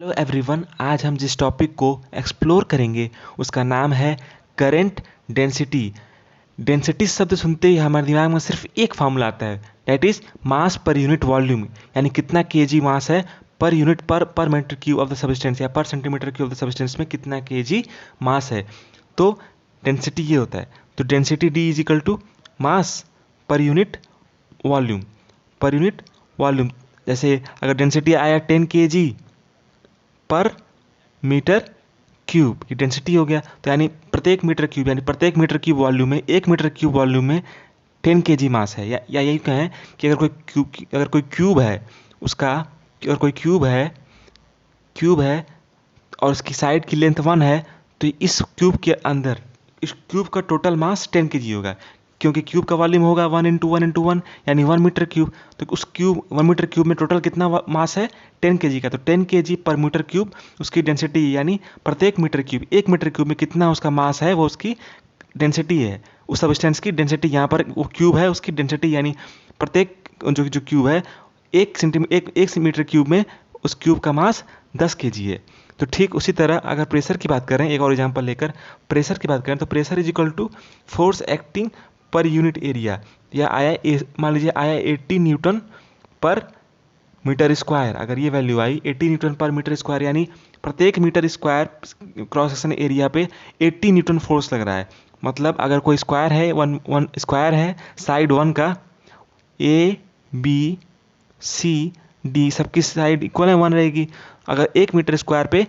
Hello everyone, आज हम जिस टॉपिक को एक्सप्लोर करेंगे उसका नाम है करंट डेंसिटी। डेंसिटी शब्द सुनते ही हमारे दिमाग में सिर्फ एक फार्मूला आता है, that is mass per unit volume. यानी कितना केजी मास है per unit per metre cube of the substance या per centimetre cube of the substance में कितना केजी मास है। तो डेंसिटी ये होता है। तो density D is equal to mass per unit volume. Per unit volume जैसे अगर डेंसिटी आया 10 केजी पर मीटर क्यूब, की डेंसिटी हो गया। तो यानी प्रत्येक मीटर क्यूब यानी प्रत्येक मीटर क्यूब वॉल्यूम में 1 मीटर क्यूब वॉल्यूम में 10 केजी मास है। या यही कहें कि अगर कोई क्यूब है उसका, अगर कोई क्यूब है और उसकी साइड की लेंथ 1 है, तो इस क्यूब के अंदर इस क्यूब का टोटल मास 10 केजी होगा, क्योंकि क्यूब का वॉल्यूम होगा 1 × 1 × 1 यानी 1 मीटर क्यूब। तो उस क्यूब 1 मीटर क्यूब में टोटल कितना मास है 10 केजी का। तो 10 केजी पर मीटर क्यूब उसकी डेंसिटी, यानी प्रत्येक मीटर क्यूब 1 मीटर क्यूब में कितना उसका मास है वो उसकी डेंसिटी है। उस सब्सटेंस की डेंसिटी, यहाँ पर वो क्यूब है उसकी डेंसिटी, यानी प्रत्येक जो क्यूब है 1 मीटर क्यूब में उस क्यूब का मास 10 केजी है। तो ठीक उसी तरह अगर प्रेशर की बात करें, एक और एग्जांपल लेकर प्रेशर की बात करें, तो pressure is equal to force acting per unit area. या मान लीजिए आया 80 न्यूटन पर मीटर स्क्वायर। अगर ये वैल्यू आई 80 न्यूटन पर मीटर स्क्वायर, यानी प्रत्येक metre square cross section area पे 80 न्यूटन फोर्स लग रहा है। मतलब अगर कोई स्क्वायर है, वन स्क्वायर है साइड 1 का, ए बी सी डी सबकी साइड इक्वल है 1 रहेगी। अगर 1 मीटर स्क्वायर पे,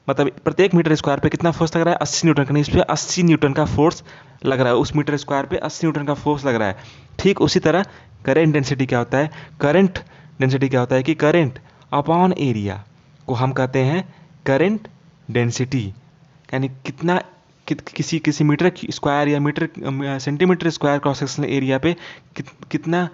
मतलब प्रत्येक मीटर स्क्वायर पे कितना फोर्स लग रहा है 80 न्यूटन का, इस पर 80 न्यूटन का फोर्स लग रहा है, उस मीटर स्क्वायर पे 80 न्यूटन का फोर्स लग रहा है। ठीक उसी तरह करंट डेंसिटी क्या होता है, करंट डेंसिटी क्या होता है कि करंट अपॉन एरिया को हम कहते हैं करंट डेंसिटी। यानी कितना किसी मीटर स्क्वायर या metre centimetre square cross sectional area पे कितना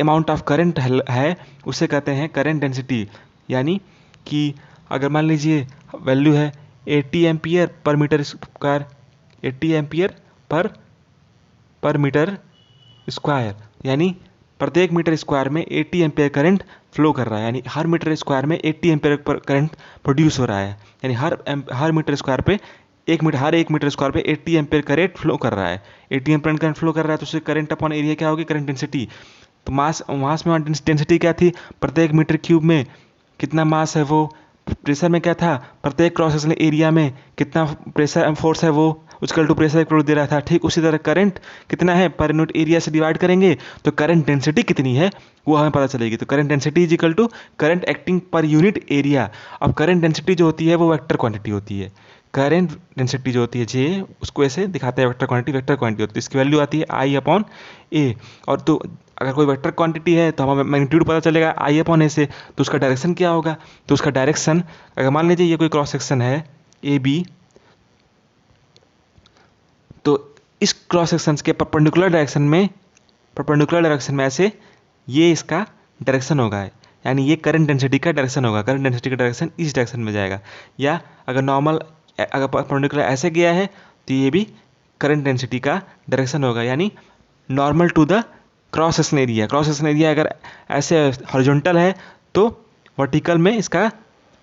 अमाउंट ऑफ करंट है उसे कहते हैं करंट डेंसिटी। यानी कि अगर मान लीजिए वैल्यू है 80 ampere per metre square, 80 ampere per metre square, यानी प्रत्येक मीटर स्क्वायर में 80 एम्पियर करंट फ्लो कर रहा है। यानी हर मीटर स्क्वायर में 80 एम्पियर करंट प्रोड्यूस हो रहा है। यानी हर मीटर स्क्वायर पे हर एक मीटर स्क्वायर पे 80 एम्पियर करंट फ्लो कर रहा है। 80 एम्पियर करंट फ्लो कर रहा है, तो उससे करंट अपॉन एरिया क्या होगी, करंट डेंसिटी। तो मास में डेंसिटी क्या थी, प्रत्येक मीटर क्यूब में कितना मास है वो। प्रेशर में क्या था, प्रत्येक क्रॉस सेक्शनल एरिया में कितना प्रेशर फोर्स है वो उसका टू प्रेशर इक्वल दे रहा था। ठीक उसी तरह करंट कितना है पर यूनिट एरिया से डिवाइड करेंगे तो करंट डेंसिटी कितनी है वो हमें पता चलेगी। तो current density is equal to current acting per unit area. अब करंट डेंसिटी जो होती है वो वेक्टर क्वांटिटी होती है। करंट डेंसिटी जो होती है जे, उसको ऐसे दिखाते हैं वेक्टर क्वांटिटी होती है। इसकी वैल्यू आती है आई अपॉन ए। और तो अगर कोई वेक्टर क्वांटिटी है तो हमें मैग्नीट्यूड पता चलेगा आई अपॉन ए से। तो उसका डायरेक्शन क्या होगा, तो उसका डायरेक्शन, अगर मान लीजिए ये कोई क्रॉस सेक्शन है ए बी, तो इस क्रॉस सेक्शन के परपेंडिकुलर डायरेक्शन में ऐसे ये इसका डायरेक्शन होगा। यानी ये करंट डेंसिटी का डायरेक्शन होगा, करंट डेंसिटी का डायरेक्शन इस डायरेक्शन में जाएगा। या अगर नॉर्मल, अगर परपेंडिकुलर ऐसे गया है तो ये भी करंट डेंसिटी का डायरेक्शन होगा, यानी normal to the cross section area. Cross section area अगर ऐसे हॉरिजॉन्टल है तो वर्टिकल में इसका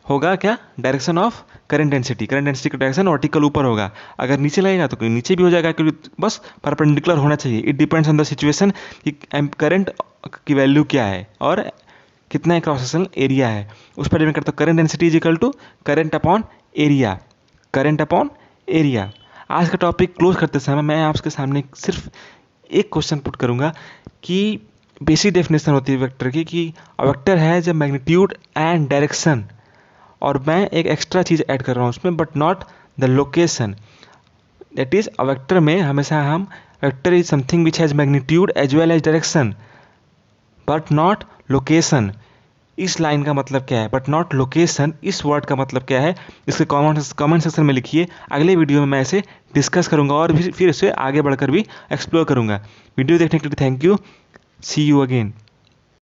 होगा क्या, direction of current density. Current density का डायरेक्शन वर्टिकल ऊपर होगा। अगर नीचे लगेगा तो नीचे भी हो जाएगा, क्योंकि बस परपेंडिकुलर होना चाहिए। It depends on the situation कि करंट की वैल्यू क्या है और कितना क्रॉस सेक्शनल एरिया है, उस पर डिपेंड करता है। Current density is equal to current upon area, current upon area. आज का टॉपिक क्लोज करते समय मैं आपके सामने सिर्फ एक क्वेश्चन पुट करूंगा कि बेसिक डेफिनेशन होती है वेक्टर की, कि vector has a magnitude and direction. और मैं एक एक्स्ट्रा चीज़ ऐड कर रहा हूँ उसमें, but not the location. That is a vector में हमेशा हम, vector is something which has magnitude as well as direction but not location. इस लाइन का मतलब क्या है, बट नॉट लोकेशन, इस वर्ड का मतलब क्या है, इसके कमेंट सेक्शन में लिखिए। अगले वीडियो में मैं इसे डिस्कस करूंगा और फिर इसे आगे बढ़कर भी एक्सप्लोर करूंगा। वीडियो देखने के लिए thank you, see you again.